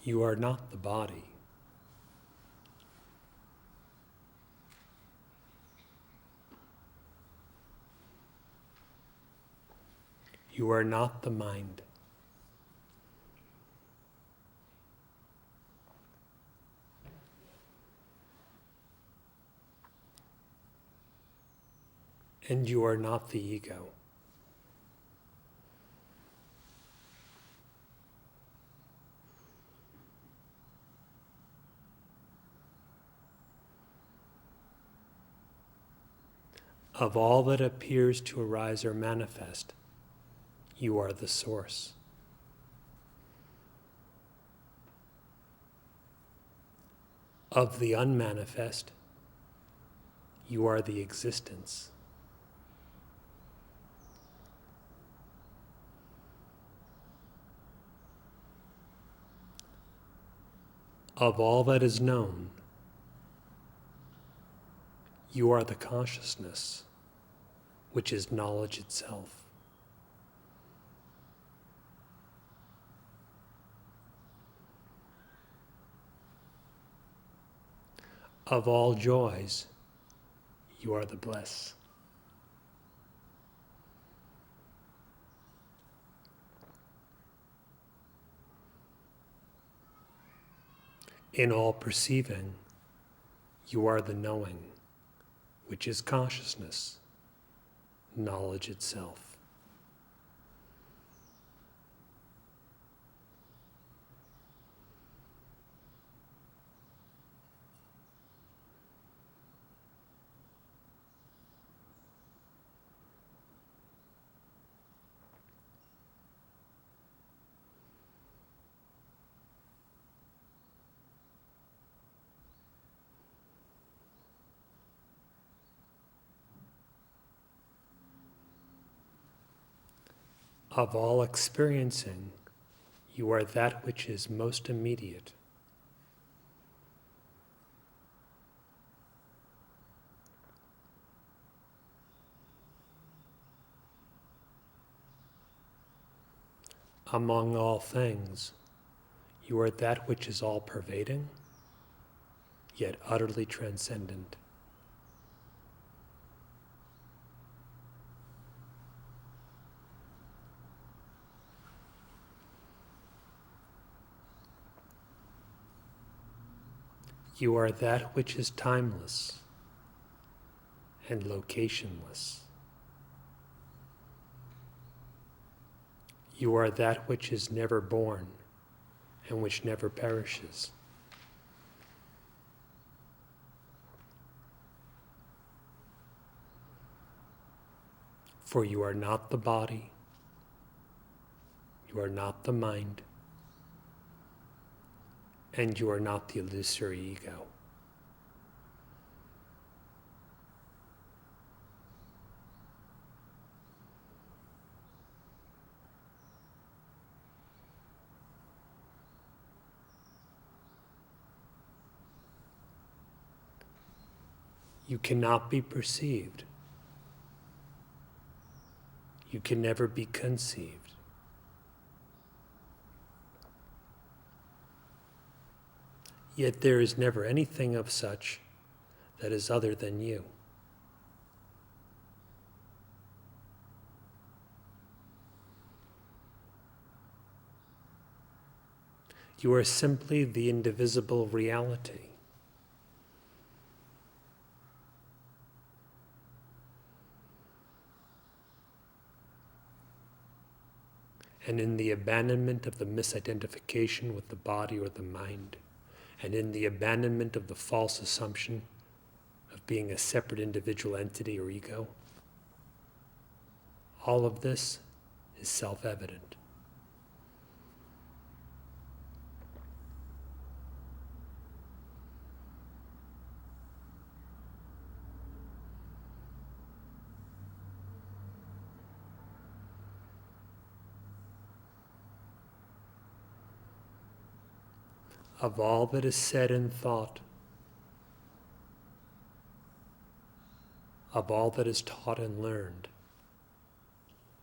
You are not the body. You are not the mind. And you are not the ego. Of all that appears to arise or manifest, you are the source. Of the unmanifest, you are the existence. Of all that is known, you are the consciousness, which is knowledge itself. Of all joys, you are the bliss. In all perceiving, you are the knowing, which is consciousness, knowledge itself. Of all experiencing, you are that which is most immediate. Among all things, you are that which is all-pervading, yet utterly transcendent. You are that which is timeless and locationless. You are that which is never born and which never perishes. For you are not the body, you are not the mind, and you are not the illusory ego. You cannot be perceived. You can never be conceived. Yet there is never anything of such that is other than you. You are simply the indivisible reality. And in the abandonment of the misidentification with the body or the mind, and in the abandonment of the false assumption of being a separate individual entity or ego, all of this is self-evident. Of all that is said and thought, of all that is taught and learned,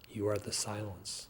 you are the silence.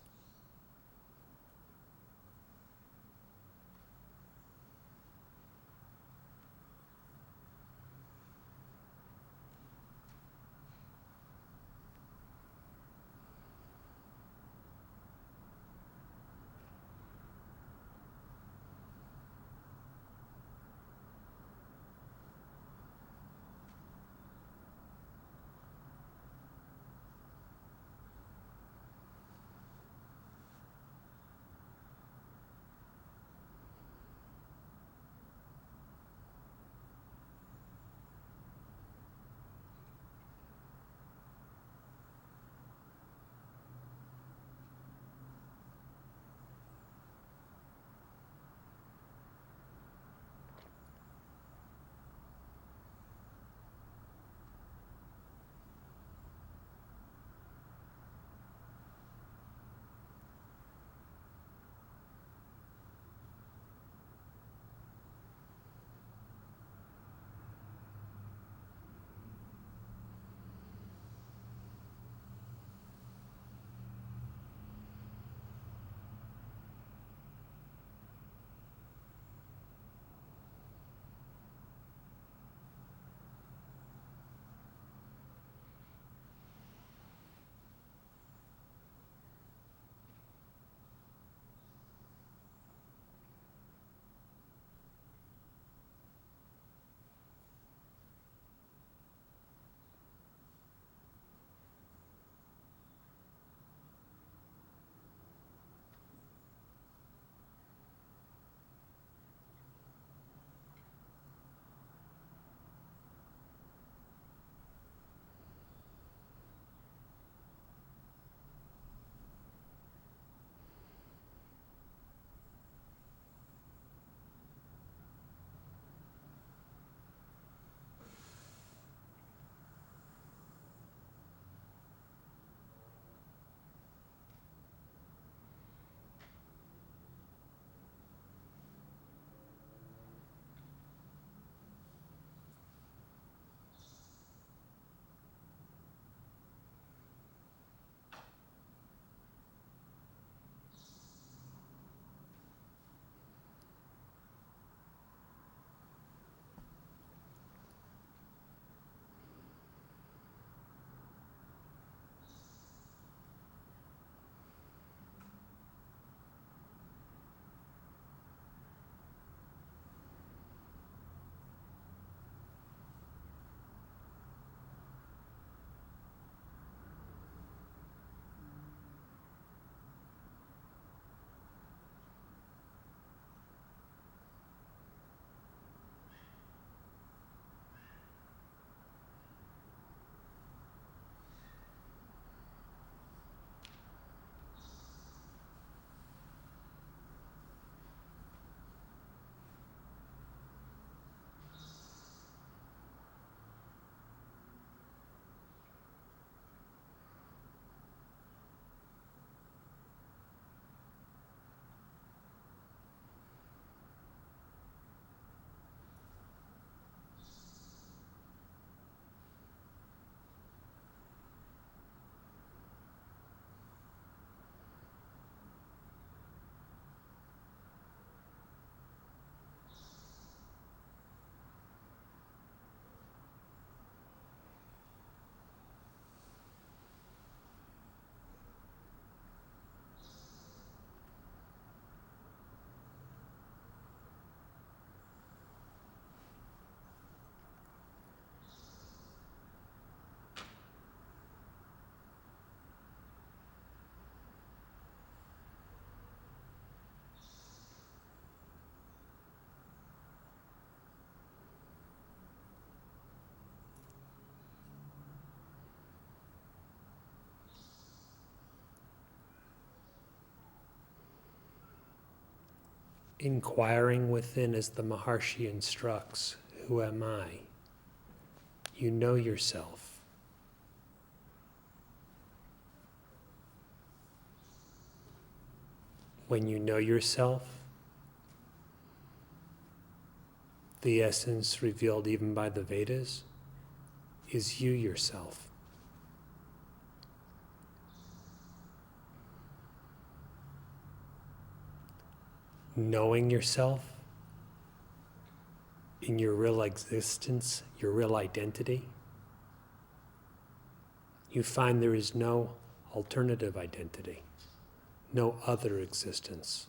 inquiring within as the Maharshi instructs, who am I? You know yourself. When you know yourself, the essence revealed even by the Vedas is you yourself. Knowing yourself in your real existence, your real identity, you find there is no alternative identity, no other existence.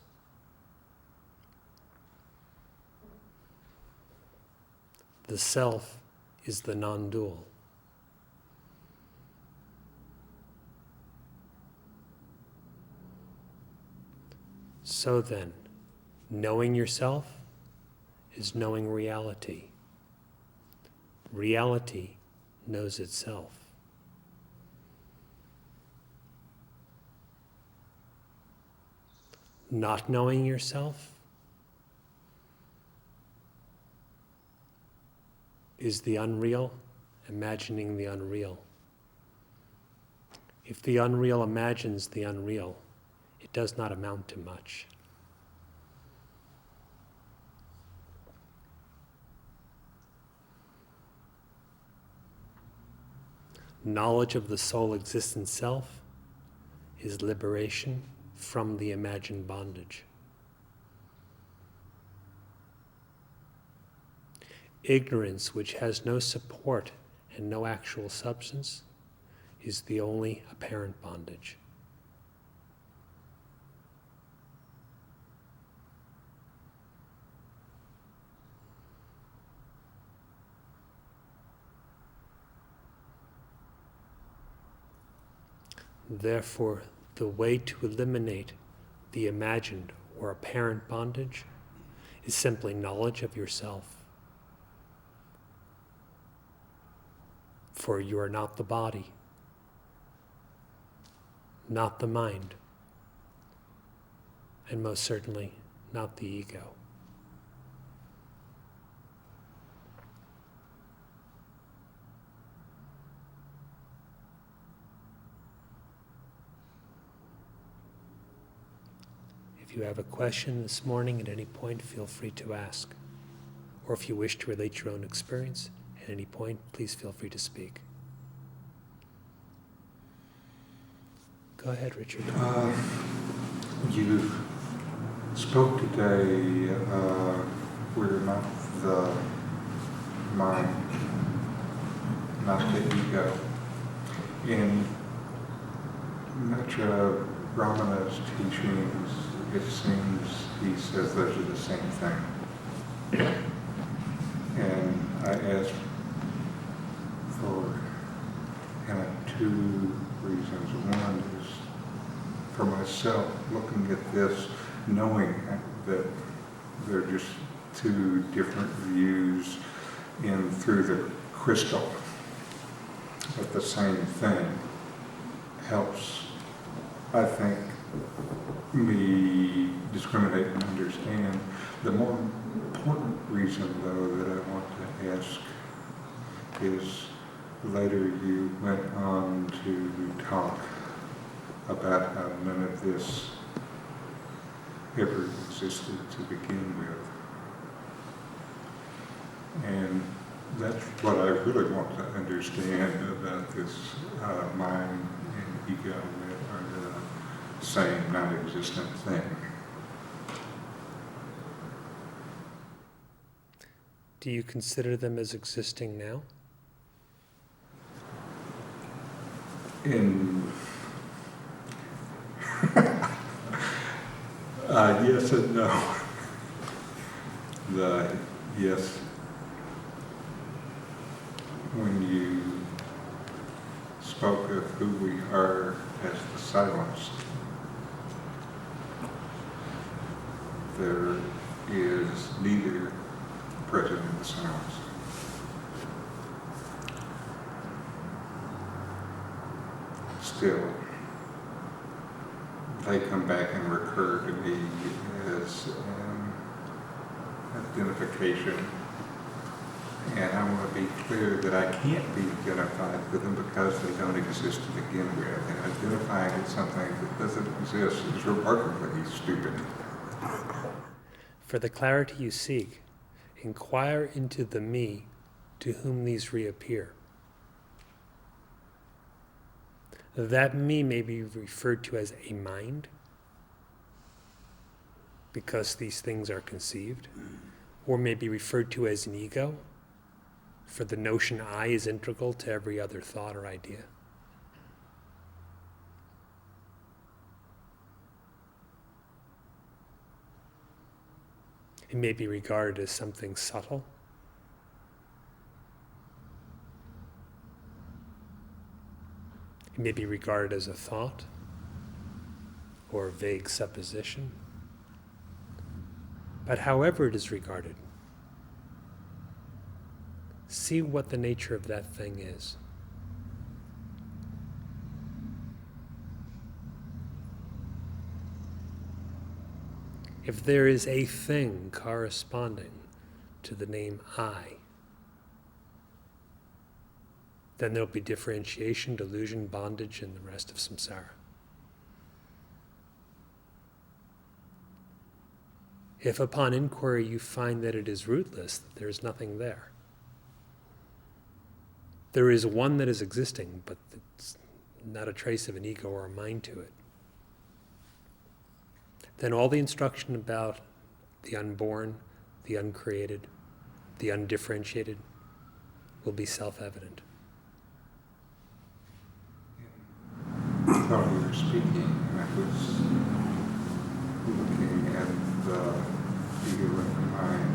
The self is the non-dual. So then, knowing yourself is knowing reality. Reality knows itself. Not knowing yourself is the unreal imagining the unreal. If the unreal imagines the unreal, it does not amount to much. Knowledge of the sole existent self is liberation from the imagined bondage. Ignorance, which has no support and no actual substance, is the only apparent bondage. Therefore, the way to eliminate the imagined or apparent bondage is simply knowledge of yourself. For you are not the body, not the mind, and most certainly not the ego. If you have a question this morning at any point, feel free to ask. Or if you wish to relate your own experience at any point, please feel free to speak. Go ahead, Richard. You spoke today, we're not the mind, not the ego. In much of Ramana's teachings, it seems he says those are the same thing. And I asked for kind of two reasons. One is for myself, looking at this, knowing that they're just two different views in through the crystal, but the same thing helps, I think, me discriminate and understand. The more important reason, though, that I want to ask is later you went on to talk about how none of this ever existed to begin with. And that's what I really want to understand about this mind and ego that are the same non-existent thing. Do you consider them as existing now? Yes and no. Yes, when you spoke of who we are as the silence, there is neither present in the silence. Still, they come back and recur to me as identification. And I want to be clear that I can't be identified with them because they don't exist to begin with. And identifying with something that doesn't exist is remarkably stupid. For the clarity you seek, inquire into the me to whom these reappear. That me may be referred to as a mind, because these things are conceived, or may be referred to as an ego, for the notion I is integral to every other thought or idea. It may be regarded as something subtle. It may be regarded as a thought or a vague supposition. But however it is regarded, see what the nature of that thing is. If there is a thing corresponding to the name I, then there'll be differentiation, delusion, bondage, and the rest of samsara. If upon inquiry you find that it is rootless, that there is nothing there, there is one that is existing, but it's not a trace of an ego or a mind to it, then all the instruction about the unborn, the uncreated, the undifferentiated will be self-evident. While we were speaking, I was looking at the ego and the mind,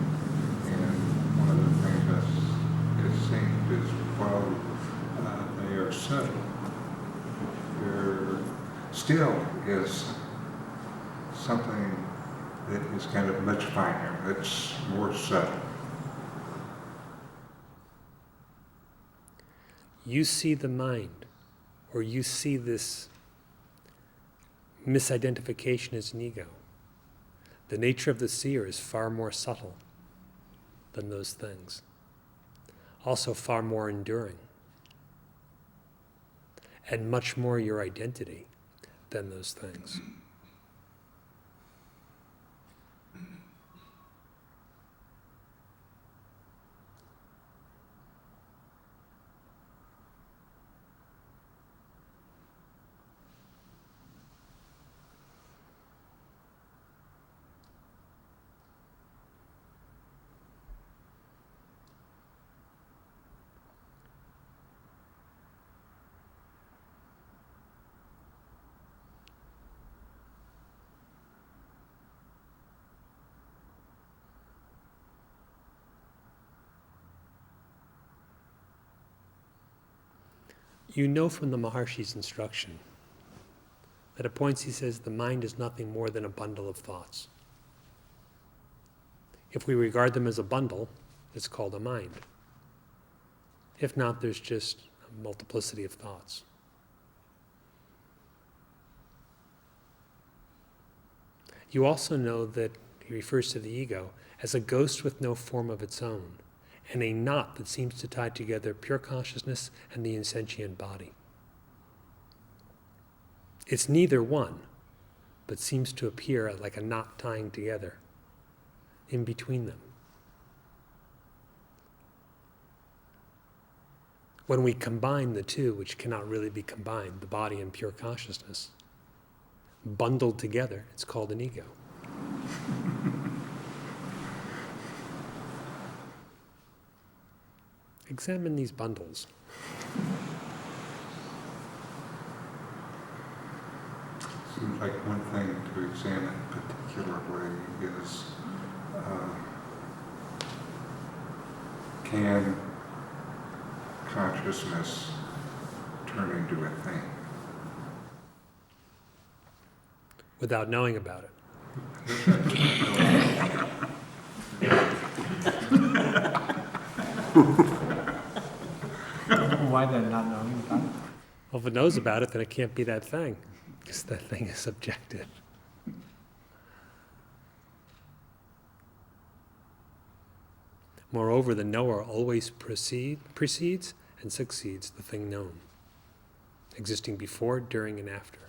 and one of the things that it seemed is while they are subtle, there still is something that is kind of much finer, that's more subtle. You see the mind, or you see this misidentification as an ego. The nature of the seer is far more subtle than those things, also far more enduring, and much more your identity than those things. You know from the Maharshi's instruction that at points he says the mind is nothing more than a bundle of thoughts. If we regard them as a bundle, it's called a mind. If not, there's just a multiplicity of thoughts. You also know that he refers to the ego as a ghost with no form of its own, and a knot that seems to tie together pure consciousness and the insentient body. It's neither one, but seems to appear like a knot tying together in between them. When we combine the two, which cannot really be combined, the body and pure consciousness, bundled together, it's called an ego. Examine these bundles. Seems like one thing to examine particularly is can consciousness turn into a thing? Without knowing about it. Why then not knowing about it? Well, if it knows about it, then it can't be that thing, because that thing is subjective. Moreover, the knower always precedes and succeeds the thing known, existing before, during, and after.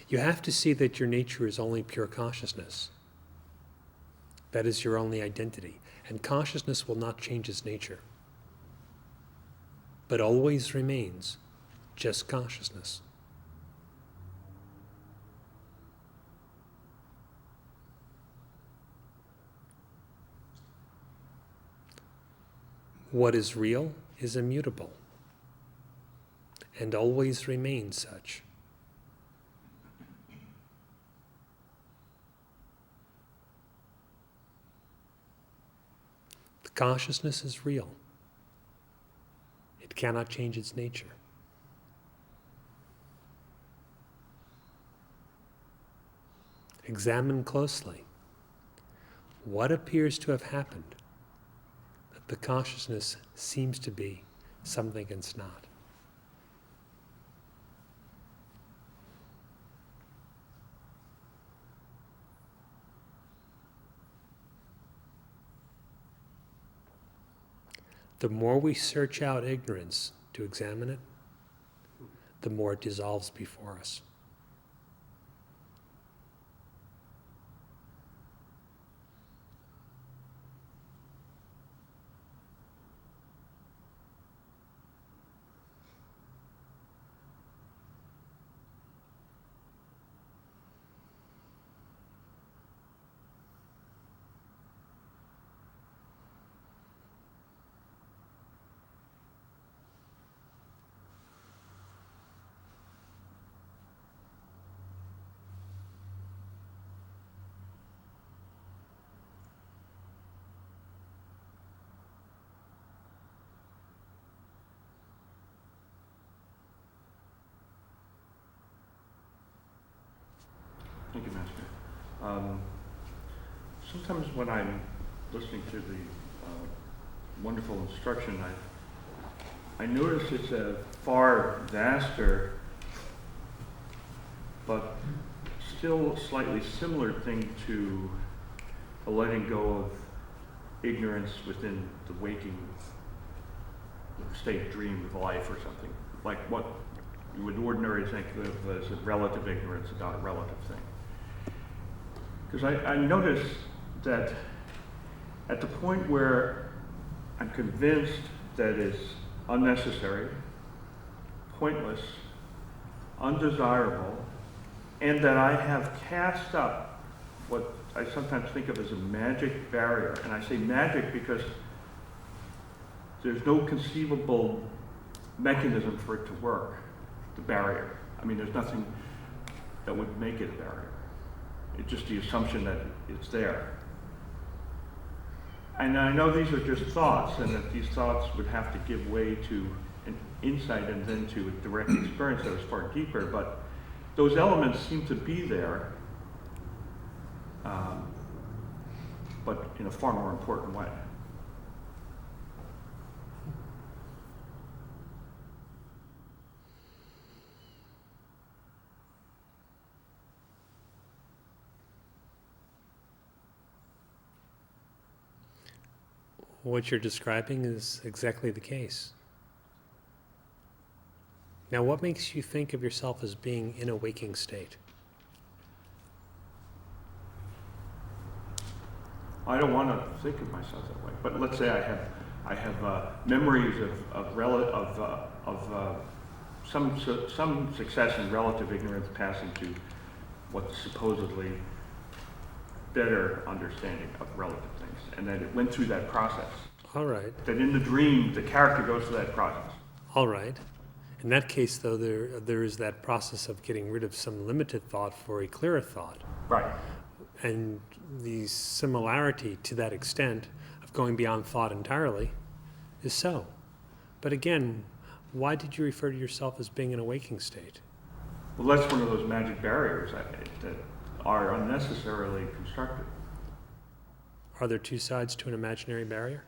You have to see that your nature is only pure consciousness. That is your only identity, and consciousness will not change its nature, but always remains just consciousness. What is real is immutable and always remains such. The consciousness is real. It cannot change its nature. Examine closely what appears to have happened that the consciousness seems to be something it's not. The more we search out ignorance to examine it, the more it dissolves before us. Thank you, Master. Sometimes when I'm listening to the wonderful instruction, I notice it's a far vaster, but still slightly similar thing to a letting go of ignorance within the waking state dream of life or something, like what you would ordinarily think of as a relative ignorance about a relative thing. Because I notice that at the point where I'm convinced that it's unnecessary, pointless, undesirable, and that I have cast up what I sometimes think of as a magic barrier. And I say magic because there's no conceivable mechanism for it to work, the barrier. I mean, there's nothing that would make it a barrier. It's just the assumption that it's there. And I know these are just thoughts, and that these thoughts would have to give way to an insight and then to a direct experience that was far deeper, but those elements seem to be there, but in a far more important way. What you're describing is exactly the case. Now, what makes you think of yourself as being in a waking state? I don't want to think of myself that way, but let's say I have memories of some success in relative ignorance passing to what's supposedly better understanding of relative things, and that it went through that process. All right. That in the dream, the character goes through that process. All right. In that case, though, there is that process of getting rid of some limited thought for a clearer thought. Right. And the similarity to that extent of going beyond thought entirely is so. But again, why did you refer to yourself as being in a waking state? Well, that's one of those magic barriers that are unnecessarily constructed. Are there two sides to an imaginary barrier?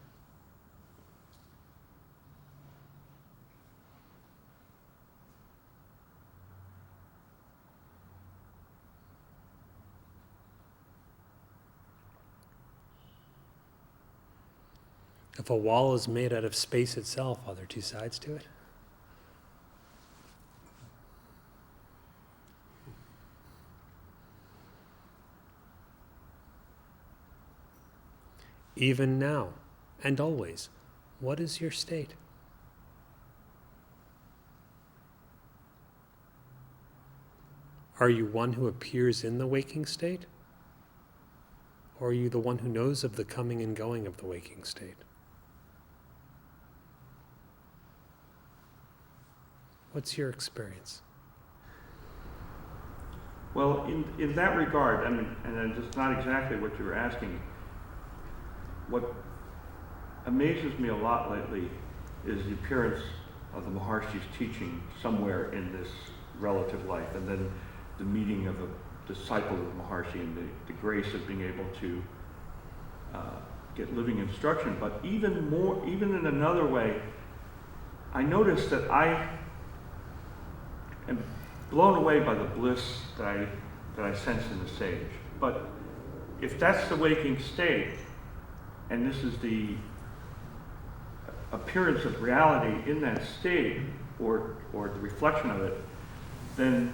If a wall is made out of space itself, are there two sides to it? Even now and always, what is your state? Are you one who appears in the waking state? Or are you the one who knows of the coming and going of the waking state? What's your experience? Well, in that regard, I mean, and it's not exactly what you were asking, what amazes me a lot lately is the appearance of the Maharshi's teaching somewhere in this relative life, and then the meeting of a disciple of the Maharshi and the grace of being able to get living instruction. But even more, even in another way, I noticed that I am blown away by the bliss that I sense in the sage. But if that's the waking state, and this is the appearance of reality in that state, or the reflection of it, then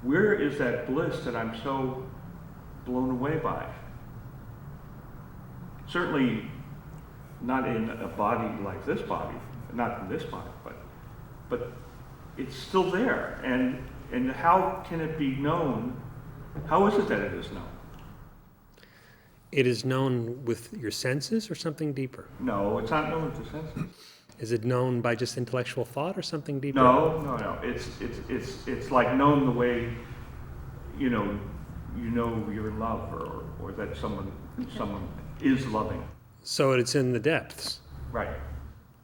where is that bliss that I'm so blown away by? Certainly not in a body like this body, not in this body, but it's still there. And how can it be known? How is it that it is known? It is known with your senses or something deeper? No, it's not known with the senses. Is it known by just intellectual thought or something deeper? No. It's like known the way you know you're in love, or that someone is loving. So it's in the depths. Right.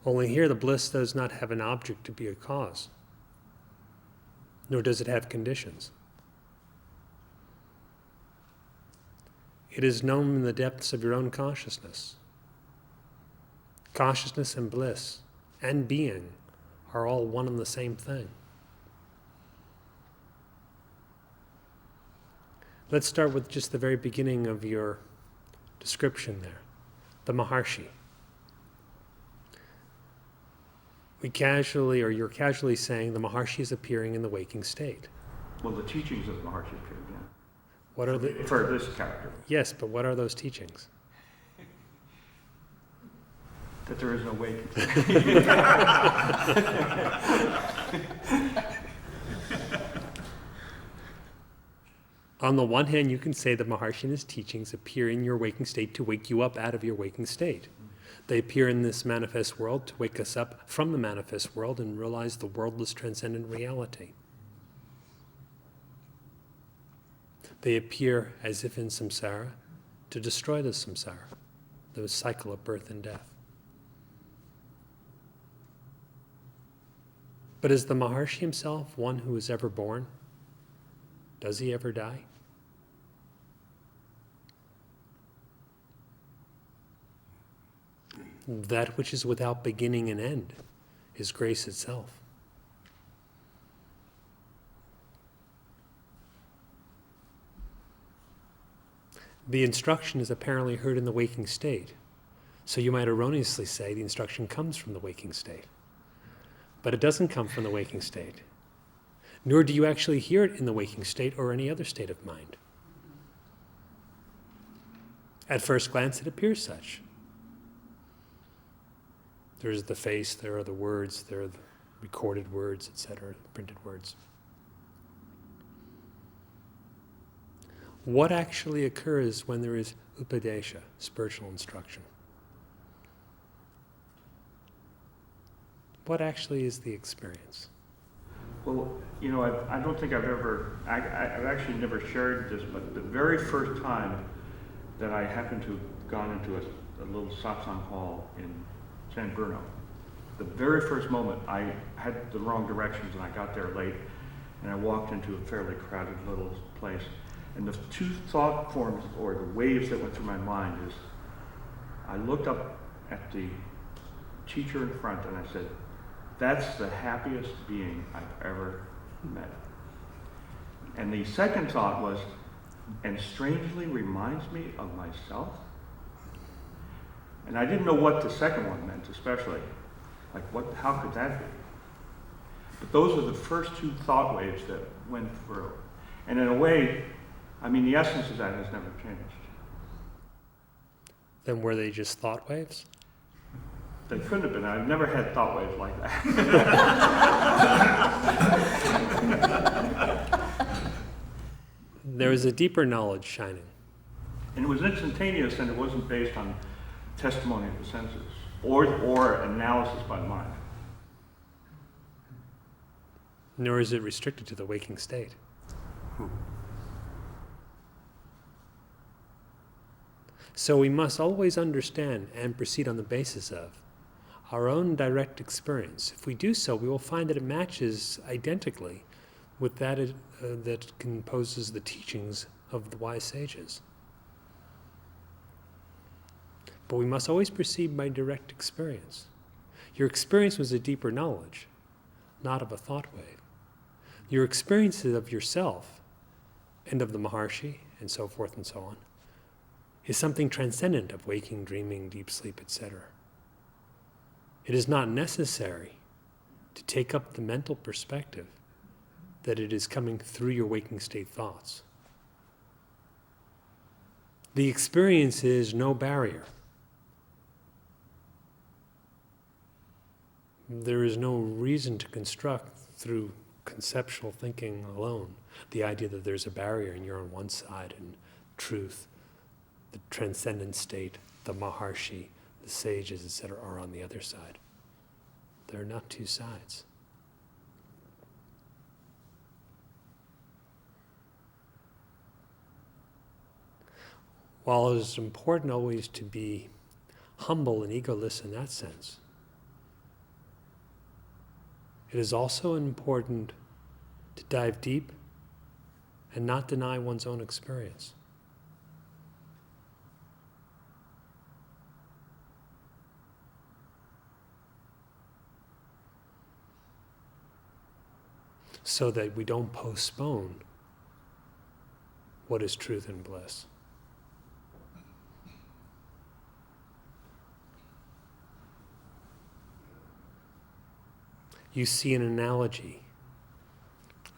Only here the bliss does not have an object to be a cause, nor does it have conditions. It is known in the depths of your own consciousness. Consciousness and bliss and being are all one and the same thing. Let's start with just the very beginning of your description there, the Maharshi. You're casually saying the Maharshi is appearing in the waking state. Well, the teachings of the Maharshi appeared, yeah. What are For this character. Yes, but what are those teachings? That there is no way. On the one hand, you can say the Maharshi and his teachings appear in your waking state to wake you up out of your waking state. They appear in this manifest world to wake us up from the manifest world and realize the worldless transcendent reality. They appear as if in samsara to destroy the samsara, the cycle of birth and death. But is the Maharshi himself one who is ever born? Does he ever die? That which is without beginning and end is grace itself. The instruction is apparently heard in the waking state. So you might erroneously say the instruction comes from the waking state. But it doesn't come from the waking state. Nor do you actually hear it in the waking state or any other state of mind. At first glance, it appears such. There's the face, there are the words, there are the recorded words, etc., printed words. What actually occurs when there is upadesha, spiritual instruction? What actually is the experience? Well, I don't think I've actually never shared this, but the very first time that I happened to have gone into a little satsang hall in San Bruno, the very first moment I had the wrong directions and I got there late and I walked into a fairly crowded little place. And the two thought forms or the waves that went through my mind is, I looked up at the teacher in front and I said, that's the happiest being I've ever met. And the second thought was, and strangely reminds me of myself. And I didn't know what the second one meant, especially. Like, how could that be? But those were the first two thought waves that went through. And in a way, I mean, the essence of that has never changed. Then were they just thought waves? They couldn't have been. I've never had thought waves like that. There was a deeper knowledge shining. And it was instantaneous, and it wasn't based on testimony of the senses or analysis by the mind. Nor is it restricted to the waking state. So we must always understand and proceed on the basis of our own direct experience. If we do so, we will find that it matches identically with that that composes the teachings of the wise sages. But we must always proceed by direct experience. Your experience was a deeper knowledge, not of a thought wave. Your experiences of yourself and of the Maharshi and so forth and so on is something transcendent of waking, dreaming, deep sleep, etc. It is not necessary to take up the mental perspective that it is coming through your waking state thoughts. The experience is no barrier. There is no reason to construct through conceptual thinking alone the idea that there's a barrier and you're on one side and truth, the transcendent state, the Maharshi, the sages, etc., are on the other side. There are not two sides. While it is important always to be humble and egoless in that sense, it is also important to dive deep and not deny one's own experience. So that we don't postpone what is truth and bliss. You see an analogy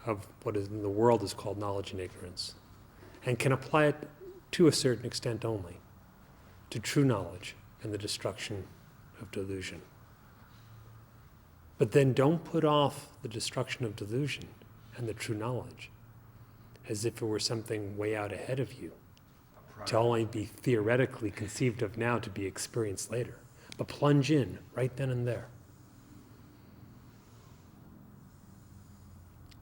of what is in the world is called knowledge and ignorance, and can apply it to a certain extent only, to true knowledge and the destruction of delusion. But then don't put off the destruction of delusion and the true knowledge as if it were something way out ahead of you, to only be theoretically conceived of now to be experienced later. But plunge in right then and there.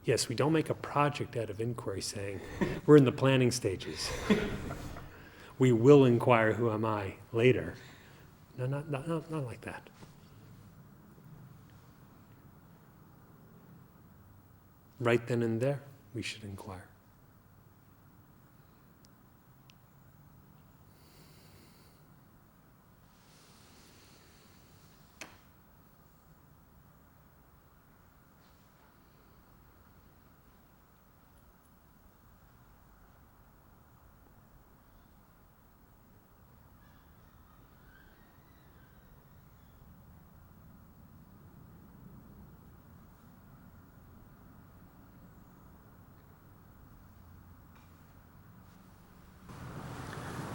Yes, we don't make a project out of inquiry saying, we're in the planning stages. We will inquire who am I later. No, not like that. Right then and there, we should inquire.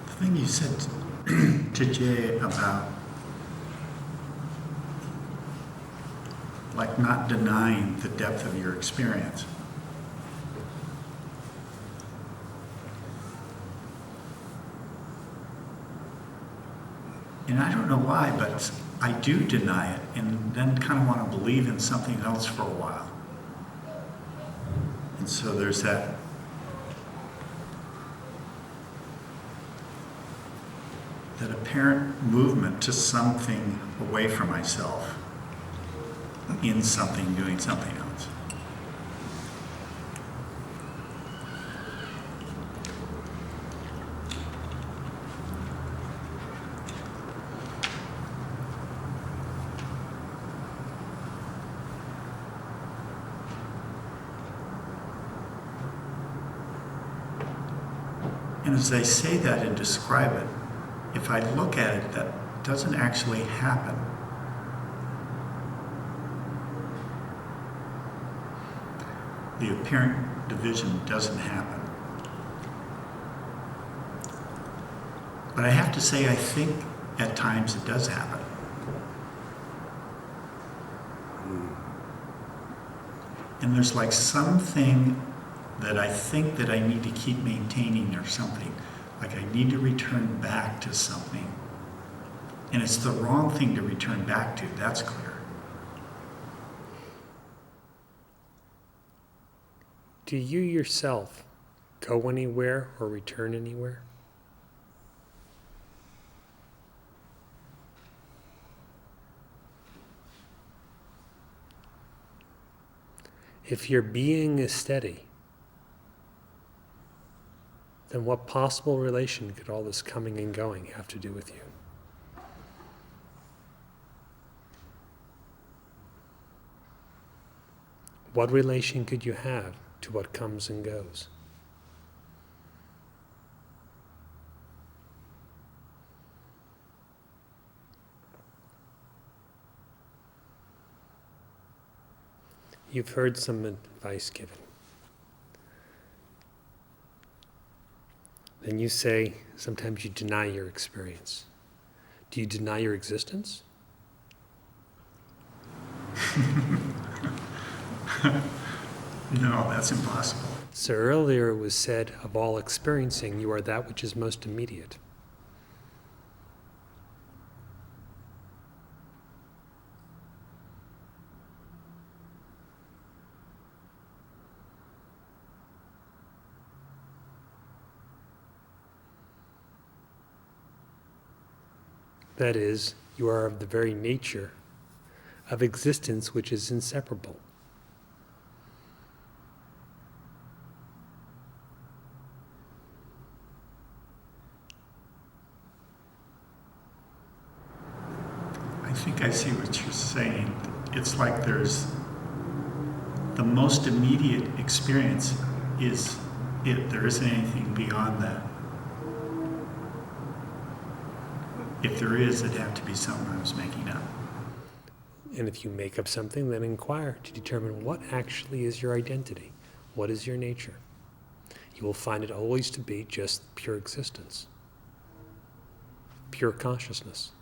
The thing you said to Jay about like not denying the depth of your experience. And I don't know why, but I do deny it and then kind of want to believe in something else for a while. And so there's that apparent movement to something away from myself, in something, doing something else. And as I say that and describe it, if I look at it, that doesn't actually happen. The apparent division doesn't happen. But I have to say, I think at times it does happen. And there's like something that I think that I need to keep maintaining or something. Like I need to return back to something. And it's the wrong thing to return back to, that's clear. Do you yourself go anywhere or return anywhere? If your being is steady, then what possible relation could all this coming and going have to do with you? What relation could you have to what comes and goes? You've heard some advice given. Then you say, sometimes you deny your experience. Do you deny your existence? No, that's impossible. So earlier it was said, of all experiencing, you are that which is most immediate. That is, you are of the very nature of existence which is inseparable. I think I see what you're saying. It's like there's the most immediate experience is it. There isn't anything beyond that. If there is, it'd have to be something I was making up. And if you make up something, then inquire to determine what actually is your identity. What is your nature? You will find it always to be just pure existence, pure consciousness.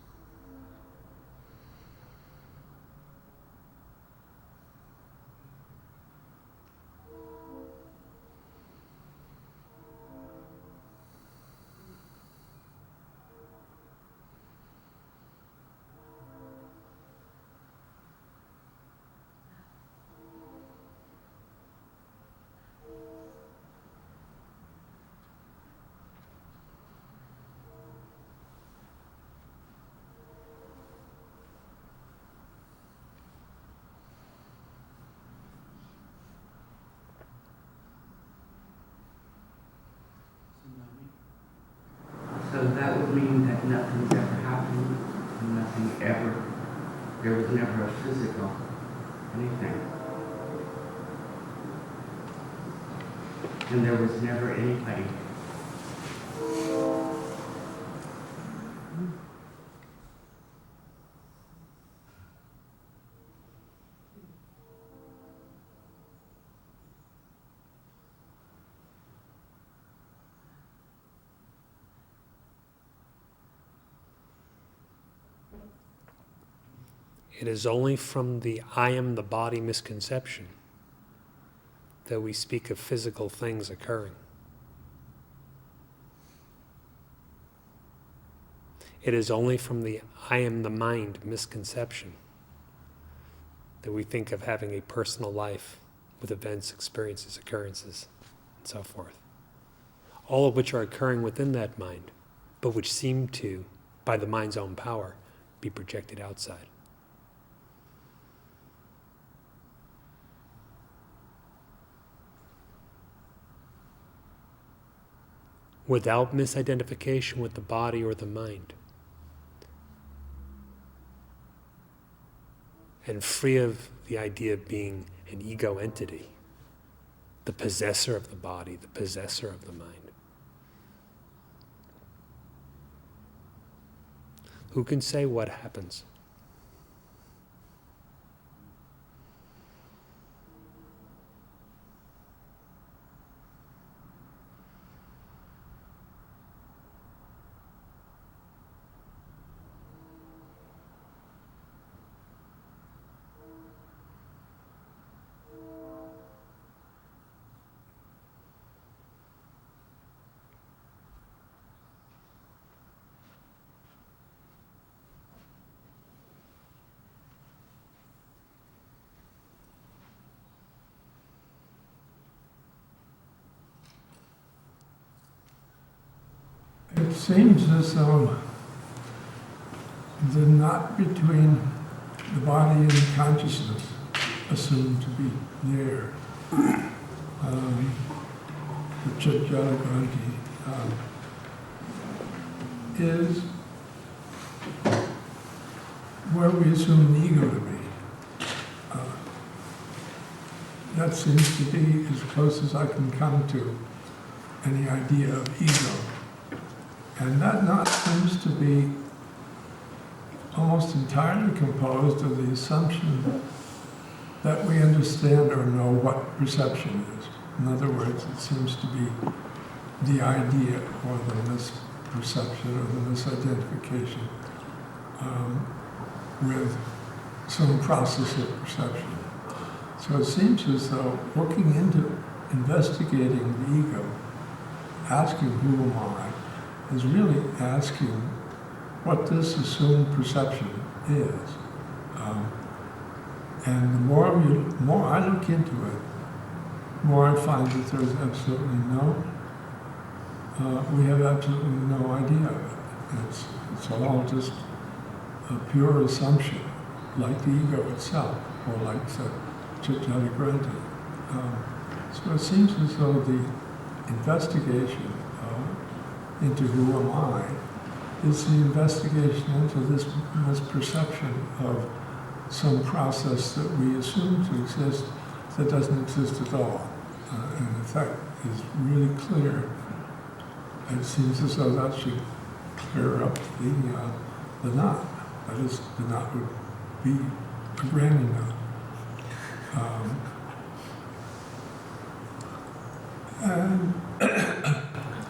So that would mean that nothing's ever happened, and nothing ever, there was never a physical anything. And there was never anybody. It is only from the I am the body misconception that we speak of physical things occurring. It is only from the I am the mind misconception that we think of having a personal life with events, experiences, occurrences, and so forth. All of which are occurring within that mind, but which seem to, by the mind's own power, be projected outside. Without misidentification with the body or the mind, and free of the idea of being an ego entity, the possessor of the body, the possessor of the mind. Who can say what happens? It seems as though the knot between the body and consciousness, assumed to be there, the Chitta Granthi, is where we assume the ego to be. That seems to be as close as I can come to any idea of ego. And that knot seems to be almost entirely composed of the assumption that we understand or know what perception is. In other words, it seems to be the idea or the misperception or the misidentification with some process of perception. So it seems as though looking into investigating the ego, asking who am I, is really asking what this assumed perception is. And the more I look into it, the more I find that there's absolutely we have absolutely no idea of it. It's all just a pure assumption, like the ego itself, or like the Chitta Granthi. So it seems as though the investigation into who am I is the investigation into this misperception of some process that we assume to exist that doesn't exist at all. And in fact is really clear. It seems as though that should clear up the knot. That is, the knot would be a granny knot. And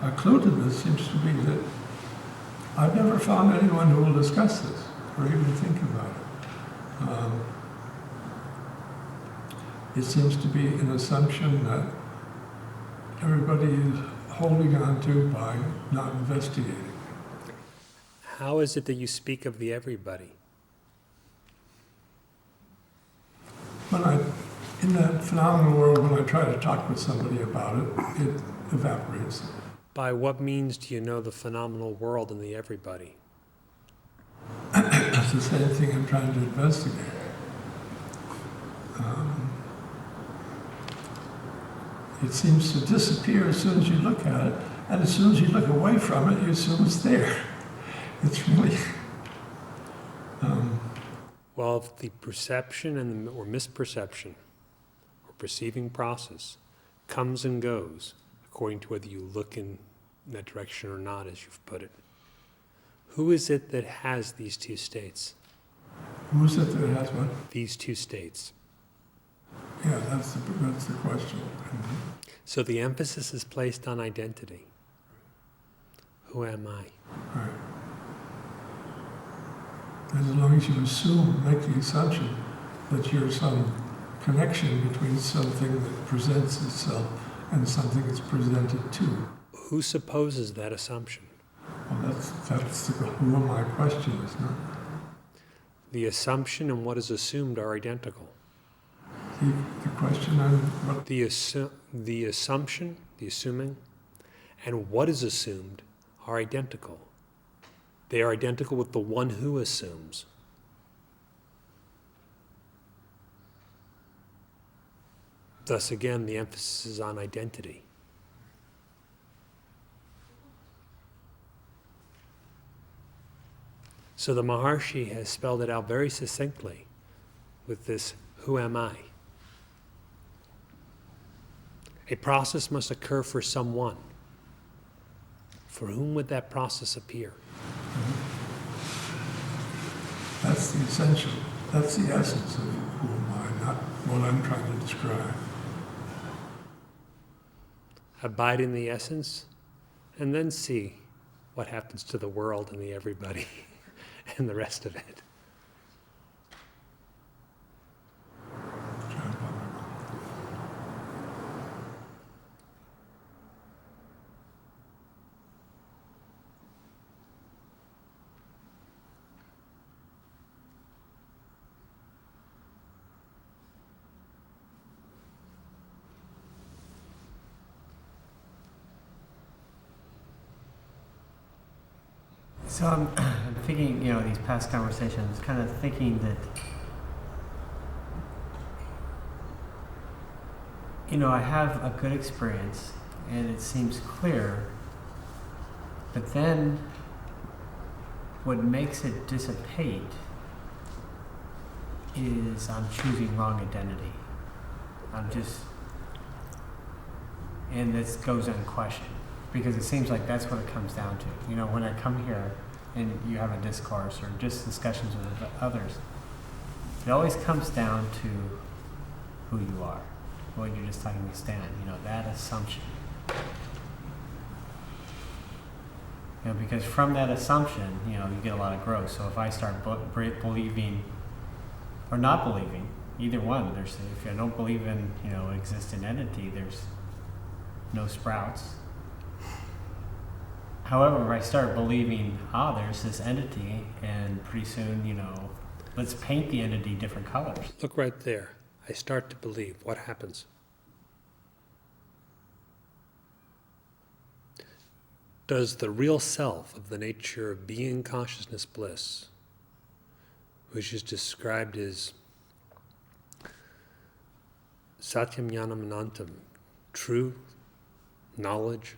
a clue to this seems to be that I've never found anyone who will discuss this or even think about it. It seems to be an assumption that everybody is holding on to by not investigating. How is it that you speak of the everybody? In that phenomenal world, when I try to talk with somebody about it, it evaporates. By what means do you know the phenomenal world and the everybody? It's the same thing I'm trying to investigate. It seems to disappear as soon as you look at it, and as soon as you look away from it, you assume it's there. It's really... Well, if the perception or misperception or perceiving process comes and goes, according to whether you look in that direction or not, as you've put it, who is it that has these two states? Who is it that has what? These two states. Yeah, that's the question. So the emphasis is placed on identity. Who am I? Right. As long as you assume, make the assumption that you're some connection between something that presents itself and something it's presented to. Who supposes that assumption? Well, that's the who am I question, isn't it? The assumption and what is assumed are identical. The question on what... The assumption, the assuming, and what is assumed are identical. They are identical with the one who assumes. Thus again, the emphasis is on identity. So the Maharshi has spelled it out very succinctly with this, who am I? A process must occur for someone. For whom would that process appear? That's the essential, that's the essence of who am I, not what I'm trying to describe. Abide in the essence, and then see what happens to the world and the everybody and the rest of it. So I'm thinking, these past conversations, kind of thinking that, I have a good experience and it seems clear, but then what makes it dissipate is I'm choosing wrong identity. And this goes unquestioned. Because it seems like that's what it comes down to. When I come here and you have a discourse or just discussions with others, it always comes down to who you are. What you're just talking to Stan, that assumption. Because from that assumption, you get a lot of growth. So if I start believing or not believing, either one, if I don't believe in, an existent entity, there's no sprouts. However, if I start believing, there's this entity, and pretty soon, let's paint the entity different colors. Look right there. I start to believe. What happens? Does the real self of the nature of being consciousness bliss, which is described as Satyam Jnanam Anantam, true knowledge,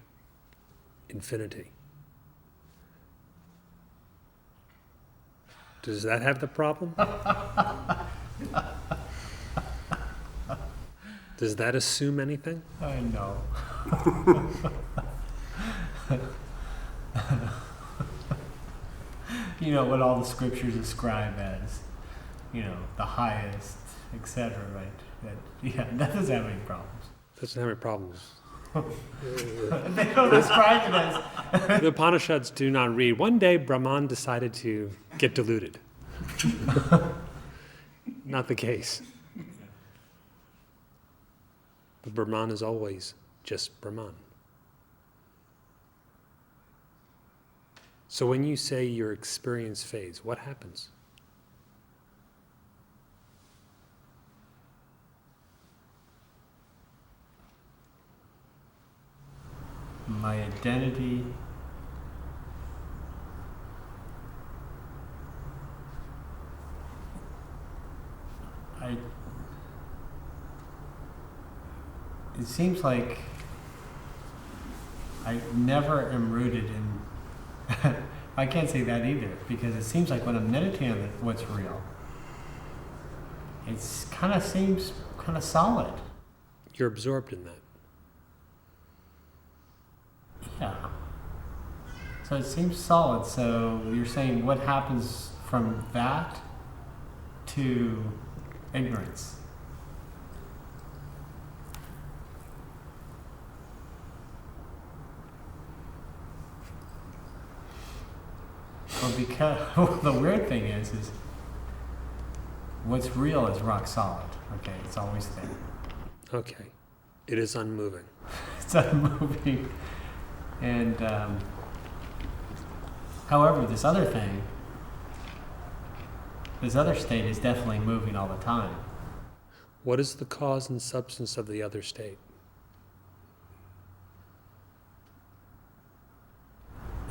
infinity. Does that have the problem? Does that assume anything? I know. What all the scriptures describe as, the highest, etc., right? That doesn't have any problems. Doesn't have any problems. They don't describe it as... The Upanishads do not read. One day Brahman decided to get diluted. Not the case. But Brahman is always just Brahman. So when you say your experience fades, what happens? My identity it seems like I never am rooted in I can't say that either, because it seems like when I'm meditating on what's real, it kind of seems kind of solid. You're absorbed in that. Yeah. So it seems solid. So you're saying what happens from that to ignorance? Well, because the weird thing is what's real is rock solid. Okay, it's always there. Okay. It is unmoving. It's unmoving. And however, this other state is definitely moving all the time. What is the cause and substance of the other state?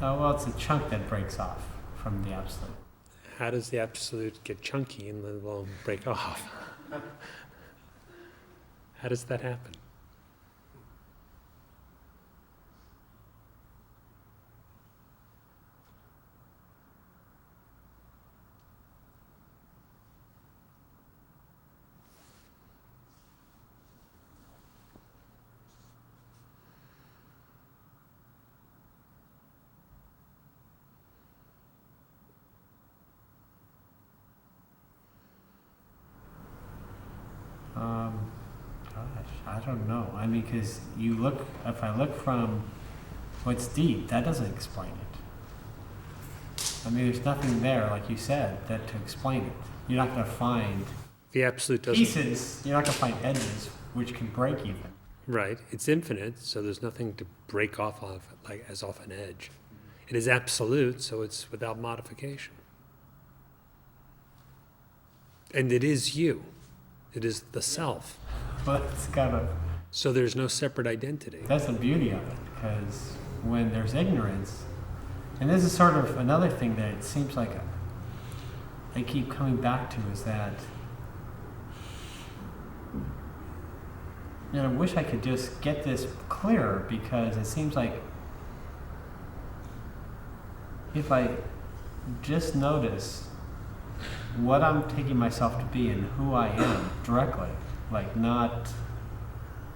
Well, it's a chunk that breaks off from the absolute. How does the absolute get chunky and then will break off? How does that happen? Gosh, I don't know. I mean, because if I look from what's deep, that doesn't explain it. I mean, there's nothing there, like you said, that to explain it. You're not going to find The absolute doesn't. pieces. You're not going to find edges which can break even. Right. It's infinite, so there's nothing to break off of, like as off an edge. It is absolute, so it's without modification. And it is you. It is the self. But it's kind of, So there's no separate identity. that's the beauty of it, because when there's ignorance, and this is sort of another thing that it seems like I keep coming back to, is that, I wish I could just get this clearer, because it seems like if I just notice what I'm taking myself to be and who I am directly, like not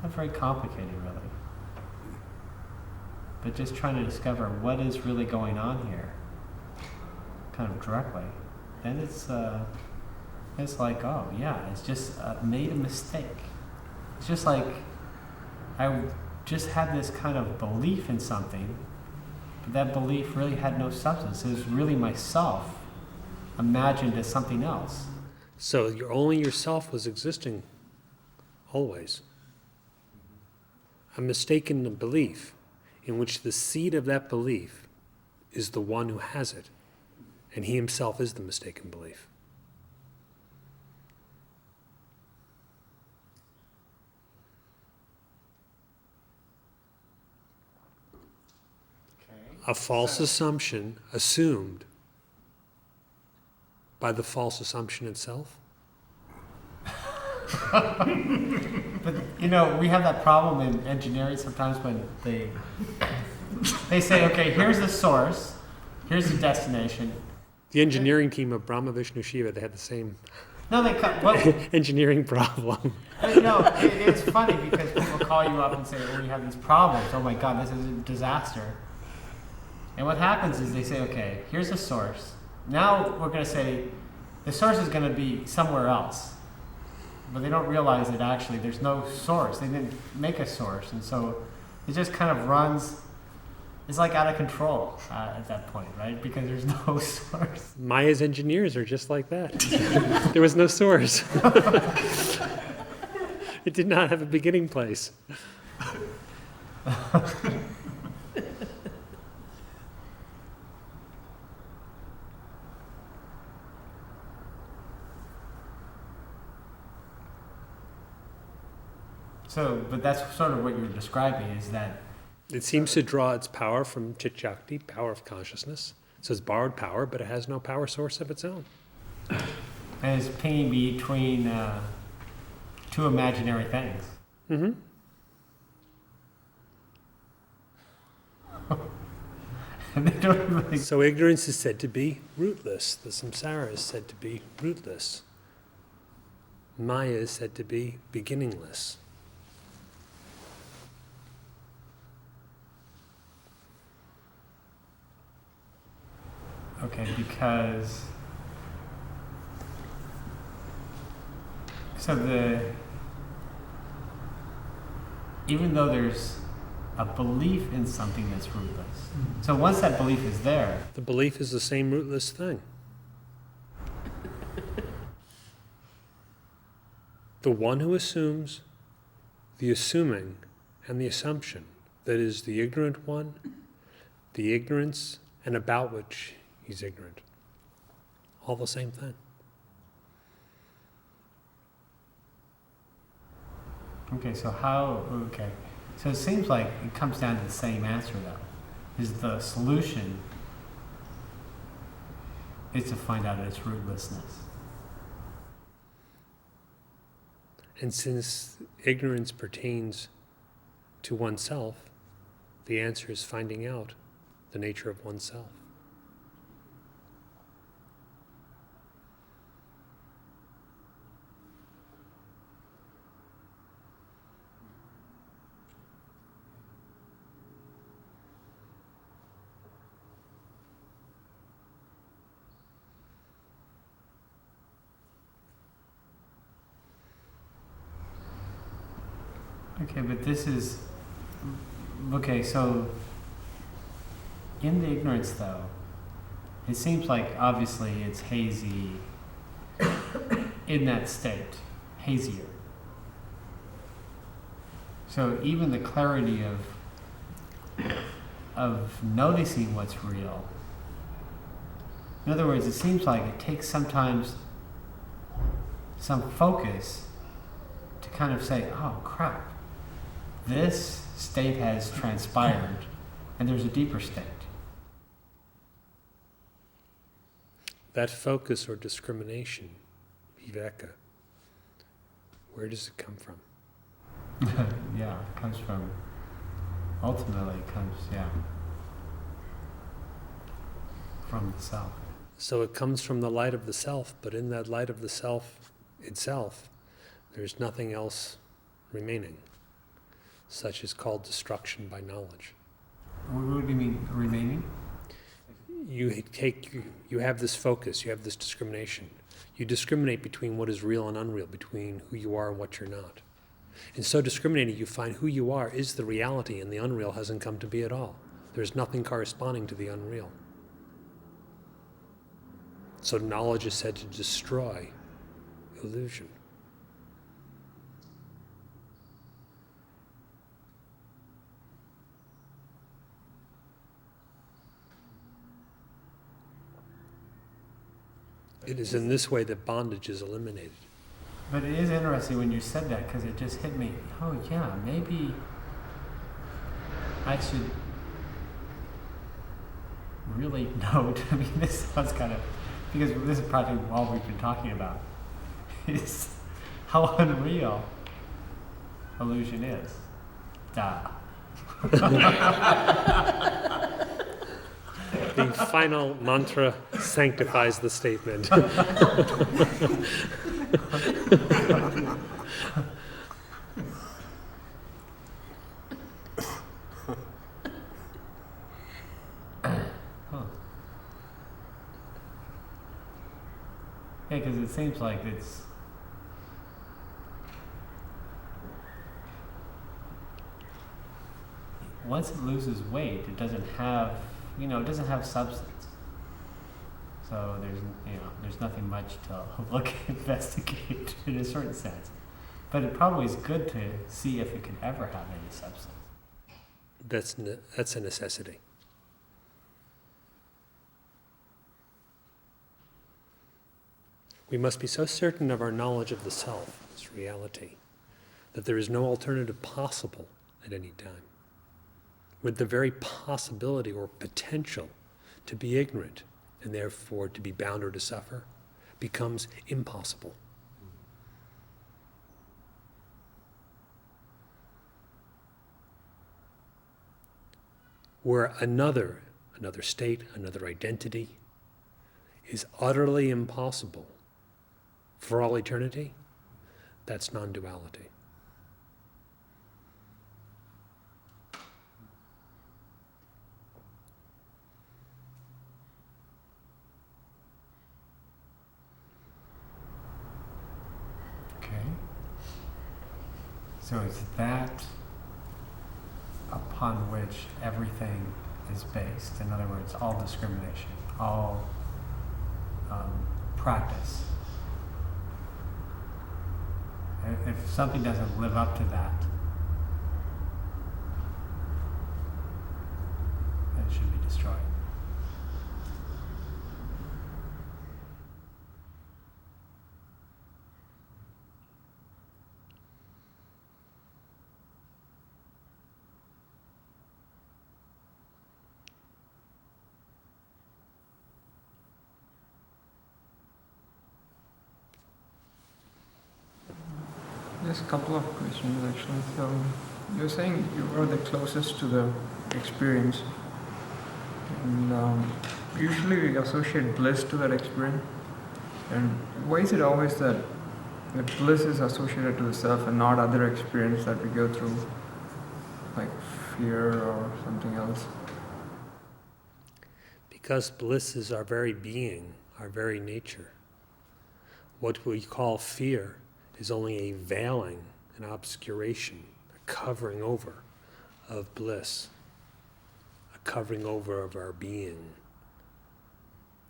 very complicated really, but just trying to discover what is really going on here, kind of directly, then it's like, oh yeah, it's just made a mistake. It's just like I just had this kind of belief in something, but that belief really had no substance. It was really myself imagined as something else. So only yourself was existing always. A mistaken belief in which the seed of that belief is the one who has it, and he himself is the mistaken belief. A false assumption assumed by the false assumption itself. But we have that problem in engineering sometimes when they say, okay, here's the source, here's the destination. The engineering team of Brahma Vishnu Shiva, they had the same No, engineering problem. it's funny because people call you up and say, oh, you have these problems. Oh my God, this is a disaster. And what happens is they say, okay, here's the source. Now we're going to say the source is going to be somewhere else. But they don't realize that actually there's no source. They didn't make a source. And so it just kind of runs, it's like out of control at that point, right? Because there's no source. Maya's engineers are just like that. There was no source. It did not have a beginning place. So, but that's sort of what you're describing, is that It seems to draw its power from Chit Shakti, power of consciousness. So it's borrowed power, but it has no power source of its own. and it's pinging between two imaginary things. Mm-hmm. And they don't really... So ignorance is said to be rootless. The samsara is said to be rootless. Maya is said to be beginningless. Okay, because... even though there's a belief in something that's rootless, so once that belief is there... The belief is the same rootless thing. The one who assumes, the assuming, and the assumption, that is the ignorant one, the ignorance, and about which he's ignorant. All the same thing. Okay, so so it seems like it comes down to the same answer though. Is the solution is to find out its rootlessness. And since ignorance pertains to oneself, the answer is finding out the nature of oneself. Okay, but this is okay. So in the ignorance, though, it seems like obviously it's hazy in that state, hazier. So even the clarity of noticing what's real. In other words, it seems like it takes sometimes some focus to kind of say, oh crap, this state has transpired and there's a deeper state. That focus or discrimination, viveka, where does it come from? Yeah, it comes from, ultimately it comes, from the self. So it comes from the light of the self, but in that light of the self itself, there's nothing else remaining. Such is called destruction by knowledge. What do you mean, remaining? You have this focus, you have this discrimination. You discriminate between what is real and unreal, between who you are and what you're not. And so discriminating, you find who you are is the reality and the unreal hasn't come to be at all. There's nothing corresponding to the unreal. So knowledge is said to destroy illusion. It is in this way that bondage is eliminated. But it is interesting when you said that, because it just hit me. Oh yeah, maybe I should really note. I mean, this sounds kind of, because this is probably all we've been talking about, is how unreal illusion is. Duh. The final mantra sanctifies the statement. Yeah, because it seems like it's once it loses weight, it doesn't have, it doesn't have substance. So there's nothing much to look, investigate in a certain sense. But it probably is good to see if it could ever have any substance. That's a necessity. We must be so certain of our knowledge of the self, its reality, that there is no alternative possible at any time. With the very possibility or potential to be ignorant and therefore to be bound or to suffer becomes impossible. Where another state, another identity is utterly impossible for all eternity, that's non-duality. Okay. So it's that upon which everything is based. In other words, all discrimination, all practice. If something doesn't live up to that, then it should be destroyed. Just a couple of questions actually. So you're saying you are the closest to the experience, and usually we associate bliss to that experience. And why is it always that the bliss is associated to the self and not other experience that we go through, like fear or something else? Because bliss is our very being, our very nature. What we call fear is only a veiling, an obscuration, a covering over of bliss, a covering over of our being.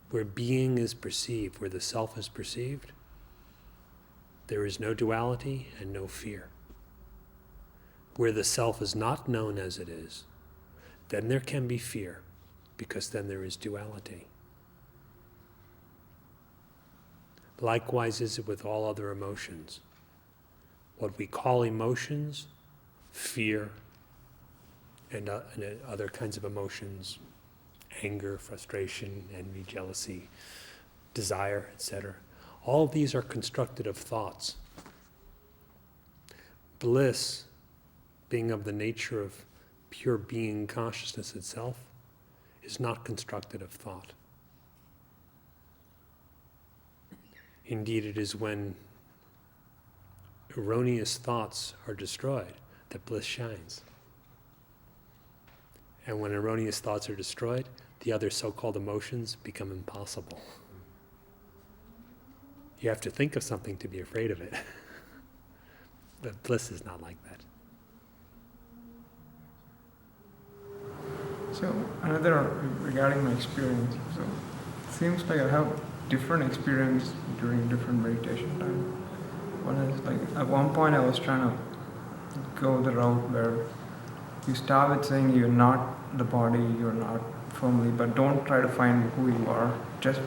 Where being is perceived, where the self is perceived, there is no duality and no fear. Where the self is not known as it is, then there can be fear, because then there is duality. Likewise is it with all other emotions. What we call emotions, fear, and other kinds of emotions, anger, frustration, envy, jealousy, desire, etc. All of these are constructed of thoughts. Bliss, being of the nature of pure being consciousness itself, is not constructed of thought. Indeed, it is when erroneous thoughts are destroyed that bliss shines. And when erroneous thoughts are destroyed, the other so-called emotions become impossible. You have to think of something to be afraid of it. But bliss is not like that. So another regarding my experience. So it seems like I have different experience during different meditation time. One is like at one point I was trying to go the route where you start with saying you're not the body, you're not firmly, but don't try to find who you are. Just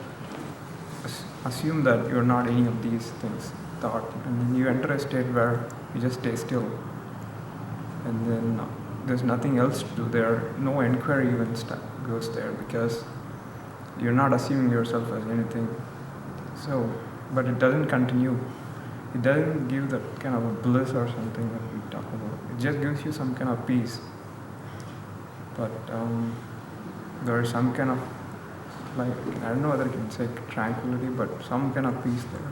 assume that you're not any of these things, thought, and then you enter a state where you just stay still. And then there's nothing else to do there. No inquiry even goes there because you're not assuming yourself as anything. So, but it doesn't continue. It doesn't give that kind of a bliss or something that we talk about. It just gives you some kind of peace. But there is some kind of, like, I don't know whether I can say tranquility, but some kind of peace there.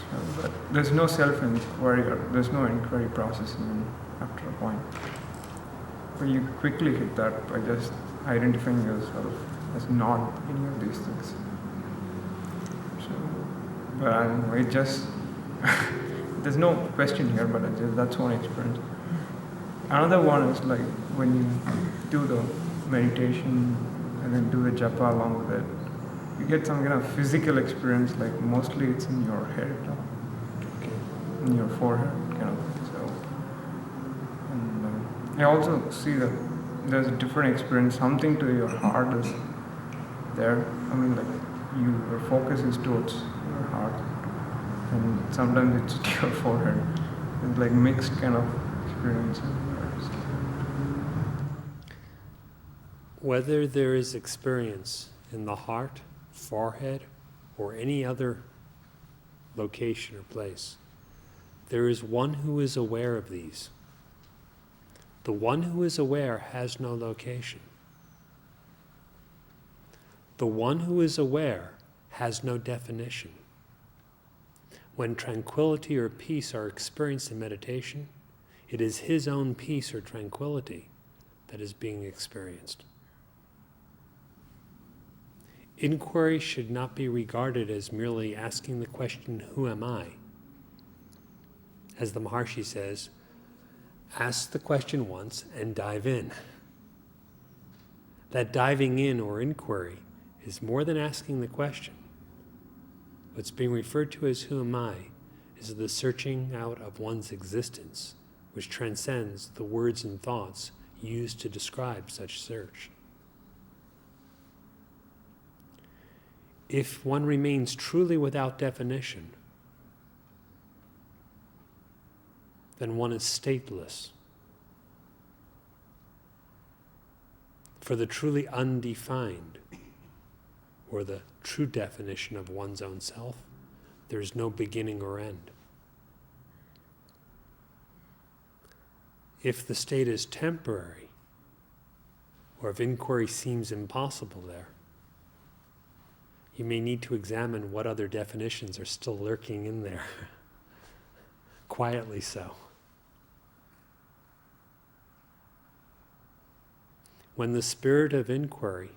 So, but there's no self-inquiry or there's no inquiry process even after a point. But you quickly hit that by just identifying yourself as not any of these things. So, but I don't know, it just, there's no question here, but that's one experience. Another one is like when you do the meditation and then do the japa along with it, you get some kind of physical experience, like mostly it's in your head, in your forehead, kind of. So, and I also see that there's a different experience, something to your heart is there. I mean, like your focus is towards your heart, and sometimes it's to your forehead. It's like mixed kind of experience. Whether there is experience in the heart, forehead, or any other location or place, there is one who is aware of these. The one who is aware has no location. The one who is aware has no definition. When tranquility or peace are experienced in meditation, it is his own peace or tranquility that is being experienced. Inquiry should not be regarded as merely asking the question, who am I? As the Maharshi says, ask the question once and dive in. That diving in or inquiry is more than asking the question. What's being referred to as who am I is the searching out of one's existence, which transcends the words and thoughts used to describe such search. If one remains truly without definition, then one is stateless. For the truly undefined, or the true definition of one's own self, there is no beginning or end. If the state is temporary, or if inquiry seems impossible there, you may need to examine what other definitions are still lurking in there, quietly so. When the spirit of inquiry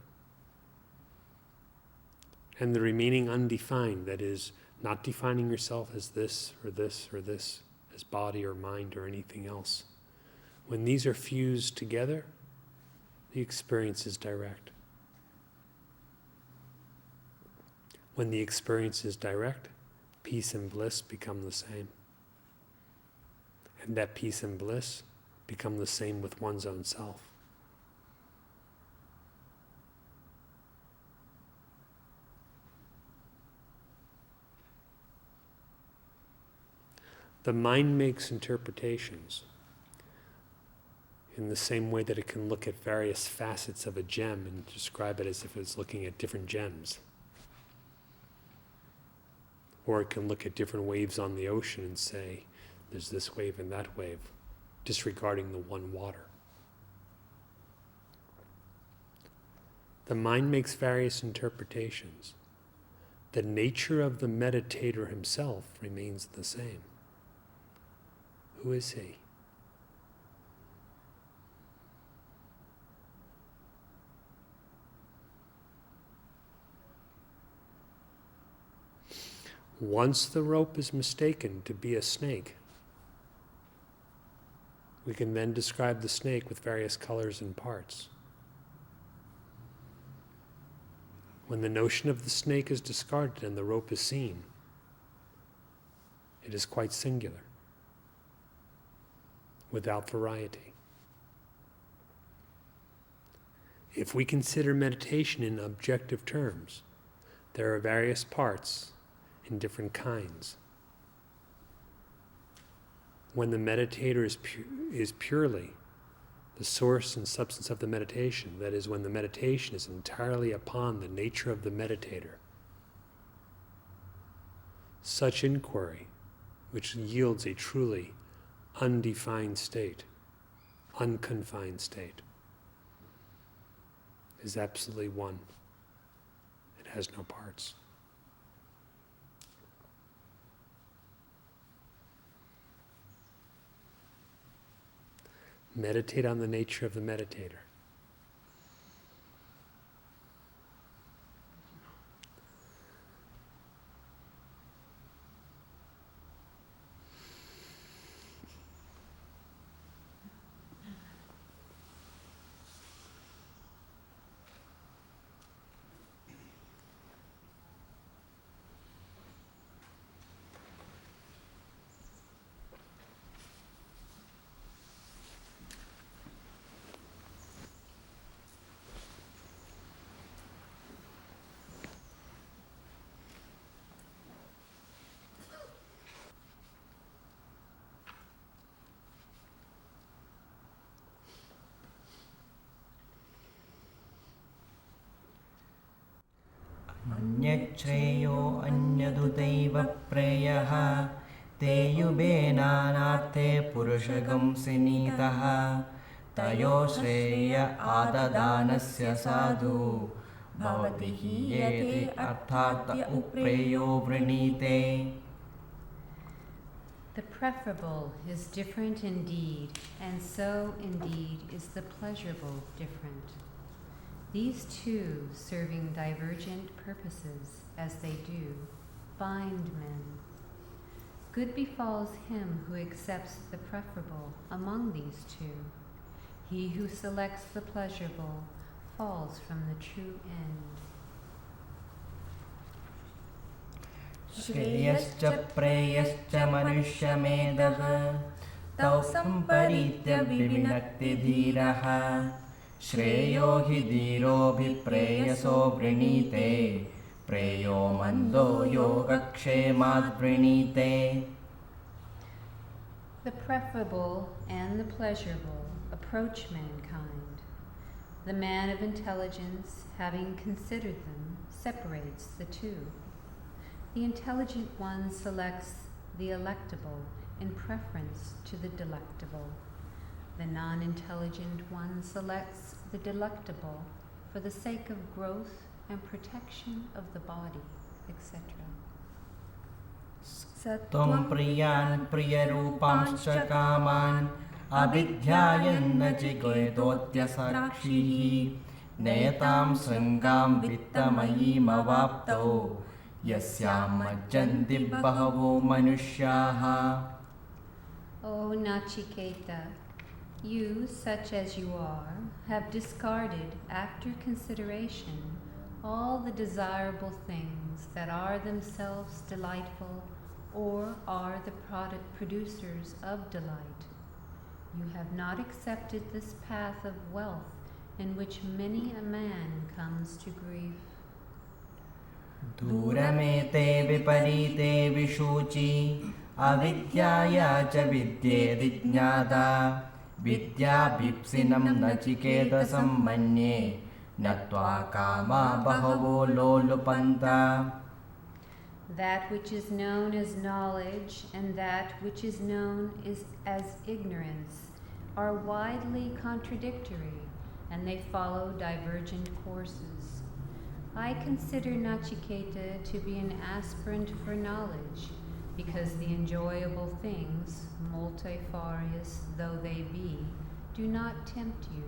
and the remaining undefined, that is, not defining yourself as this or this or this, as body or mind or anything else, When these are fused together, the experience is direct. When the experience is direct, peace and bliss become the same. And that peace and bliss become the same with one's own self. The mind makes interpretations in the same way that it can look at various facets of a gem and describe it as if it's looking at different gems. Or it can look at different waves on the ocean and say, there's this wave and that wave, disregarding the one water. The mind makes various interpretations. The nature of the meditator himself remains the same. Who is he? Once the rope is mistaken to be a snake, we can then describe the snake with various colors and parts. When the notion of the snake is discarded and the rope is seen, it is quite singular, without variety. If we consider meditation in objective terms, there are various parts in different kinds. When the meditator is purely the source and substance of the meditation, that is, when the meditation is entirely upon the nature of the meditator, such inquiry, which yields a truly undefined state, unconfined state, is absolutely one. It has no parts. Meditate on the nature of the meditator. अन्यच्छ्रेयो अन्यदुदैव प्रेयः ते युबेनानार्थे पुरुषगंसि नीतः तयो श्रेय आददानस्य साधु भवति हीयते अर्थात् उप्रेयो वृणीते. The preferable is different indeed, and so indeed is the pleasurable different. These two, serving divergent purposes as they do, bind men. Good befalls him who accepts the preferable among these two. He who selects the pleasurable falls from the true end. श्रेयश्च प्रेयश्च मनुष्यमेधः तौ सम्परीत्य विविनक्ति धीरः श्रेयो हि धीरोऽभिप्रेयसो वृणीते प्रेयो मन्दो योगक्षेमाद् वृणीते. The preferable and the pleasurable approach mankind. The man of intelligence, having considered them, separates the two. The intelligent one selects the electable in preference to the delectable. The non-intelligent one selects the delectable for the sake of growth and protection of the body, etc. त्वं प्रियान् प्रियरूपांश्च कामान् अभिध्यायन् नचिकेतोऽत्यसाक्षिः नेतां शृङ्गां वित्तमयीमवाप्तौ यस्यां मज्जन्ति बहवो मनुष्याः. O Nachiketa, You, such as you are, have discarded, after consideration, all the desirable things that are themselves delightful or are the producers of delight. You have not accepted this path of wealth in which many a man comes to grief. दूरमेते विपरीते विशूचि अविद्याया च विद्येति ज्ञाता विद्याभिप्सिनं नचिकेतसं मन्ये नत्वा कामा बहवो लोलुपन्ता. That which is known as knowledge and that which is known as ignorance are widely contradictory, and they follow divergent courses. I consider Nachiketa to be an aspirant for knowledge, because the enjoyable things, multifarious though they be, do not tempt you.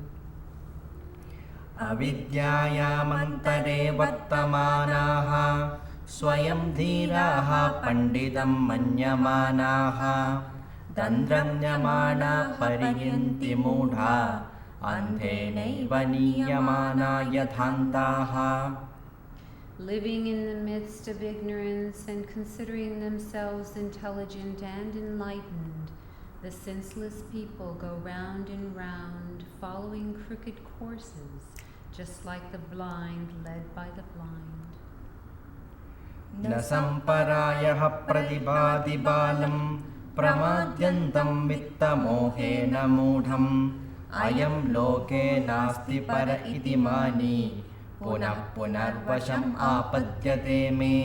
अविद्यायामन्तरे वर्तमानाः स्वयं धीराः पण्डितं मन्यमानाः तन्द्रम्यमाना पर्यन्ति मूढा अन्धेनैव नीयमाना यथान्ताः. Living in the midst of ignorance and considering themselves intelligent and enlightened, the senseless people go round and round, following crooked courses, just like the blind led by the blind. न सम्परायः प्रतिभाति बालं प्रमाद्यन्तं वित्तमोहेन मूढम् अयं लोके नास्ति पर इति मानी पुनः पुनर्वशम् आपद्यते मे.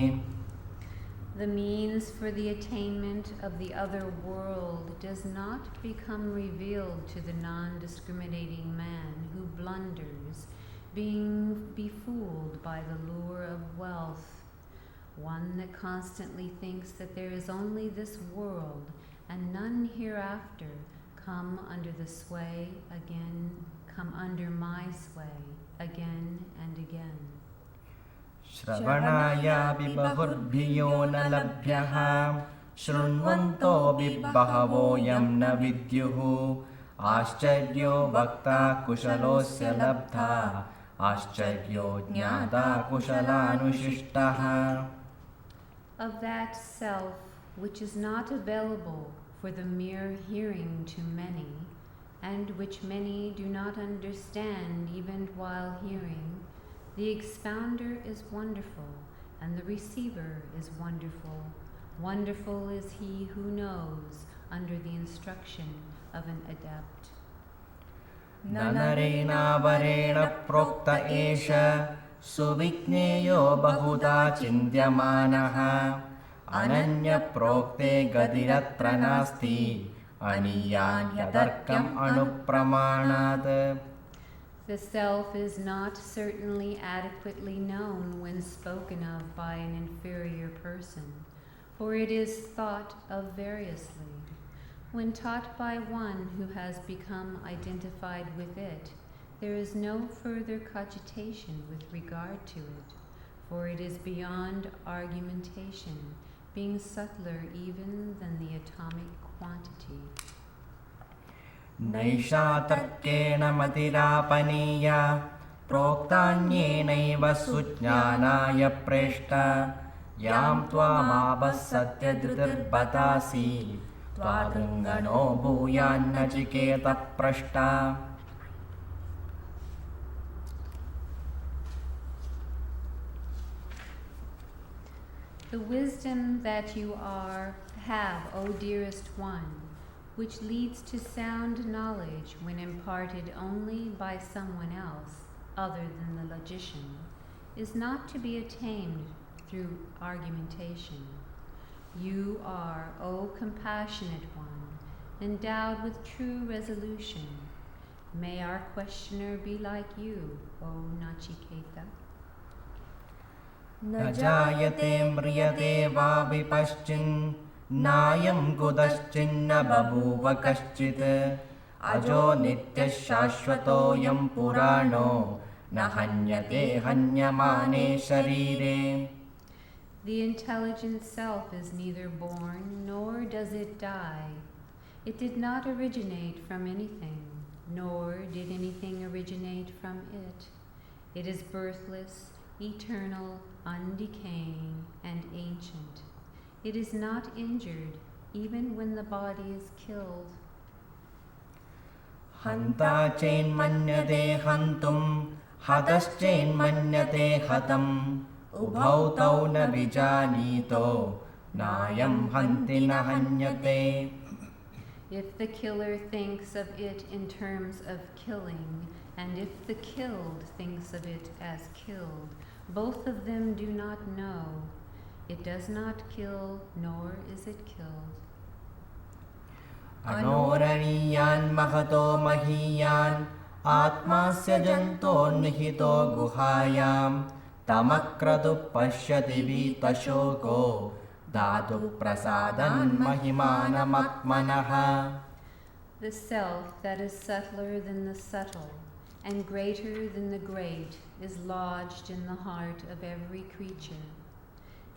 The means for the attainment of the other world does not become revealed to the non-discriminating man who blunders, being befooled by the lure of wealth. One that constantly thinks that there is only this world and none hereafter, come under the sway again, come under my sway again and again. श्रवणायापि बहुर्भियो न लभ्यः शृण्वन्तोऽपि बहवोऽयं न विद्युः आश्चर्यो वक्ता कुशलोऽस्य लब्धा आश्चर्यो ज्ञाता कुशलानुशिष्टः. Of that self which is not available for the mere hearing to many, and which many do not understand even while hearing, the expounder is wonderful, and the receiver is wonderful. Wonderful is he who knows under the instruction of an adept. नरेणावरेण प्रोक्त एष सुविज्ञेयो बहुधा चिन्त्यमानः अनन्यप्रोक्ते गतिरत्र नास्ति अनीयान्यतर्कम् अनुप्रमाणात्. The self is not certainly adequately known when spoken of by an inferior person, for it is thought of variously. When taught by one who has become identified with it, there is no further cogitation with regard to it, for it is beyond argumentation, being subtler even than the atomic quantity. नैषा तर्केण मतिरापनीया प्रोक्तान्येनैव सुज्ञानाय प्रेष्ट यां त्वामापः सत्यधृतिर्बतासि त्वादृङ्गणो भूयान्नचिकेतः पृष्टा. The wisdom that you have, O dearest one, which leads to sound knowledge when imparted only by someone else other than the logician, is not to be attained through argumentation. You are, O compassionate one, endowed with true resolution. May our questioner be like you, O Nachiketa. न जायते म्रियते वा विपश्चिन् नायं कुतश्चिन्न बभूव कश्चित् अजो नित्यः शाश्वतोऽयं पुराणो न हन्यते हन्यमाने शरीरे. The intelligent self is neither born nor does it die. It did not originate from anything. nor did anything originate from it. It is birthless, eternal, undecaying, and ancient. It is not injured, even when the body is killed. Hanta chain manyate hantum, hataschain manyate hatam, ubhau tau na vijanito, nayam hanti na hanyate. If the killer thinks of it in terms of killing, and if the killed thinks of it as killed, both of them do not know. It does not kill, nor is it killed. Anoraniyan mahato mahiyan, atmasya janto nihito guhayam, tamakratu pashyati vitashoko, dhatu prasadan mahimanamatmanaha. The self that is subtler than the subtle, and greater than the great, is lodged in the heart of every creature.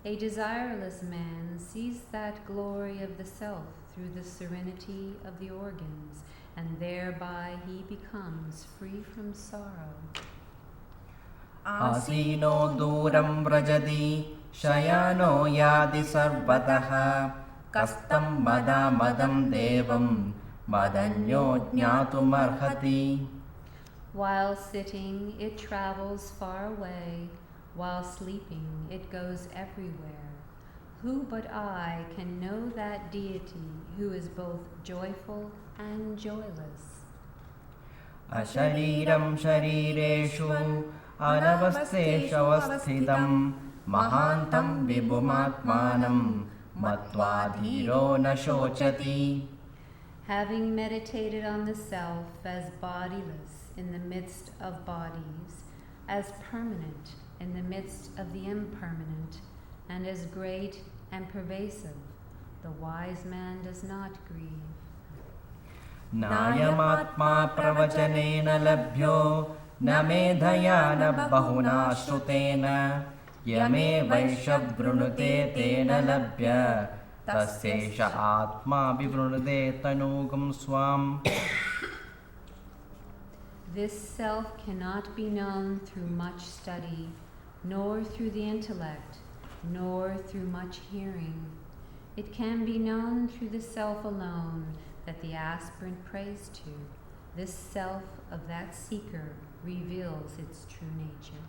A desireless man sees that glory of the self through the serenity of the organs, and thereby he becomes free from sorrow. Asino duram vrajati, shayano yadi sarvataha, kastam madam devam, madanyo jnatum arhati. While sitting, it travels far away. While sleeping, it goes everywhere. Who but I can know that deity who is both joyful and joyless? Ashariram sharireshu, anavasteshu avasthitam, mahantam vibhumatmanam, matva dhiro na shochati. Having meditated on the self as bodiless in the midst of bodies, as permanent in the midst of the impermanent, and as great and pervasive, the wise man does not grieve. Nayamatma pravachanena labhyo, na medhaya na bahuna shrutena, yame vaishavrunute tena labhya, tasyesha atma vivrunute tanugam swam. This self cannot be known through much study, nor through the intellect, nor through much hearing. It can be known through the self alone that the aspirant prays to. This self of that seeker reveals its true nature.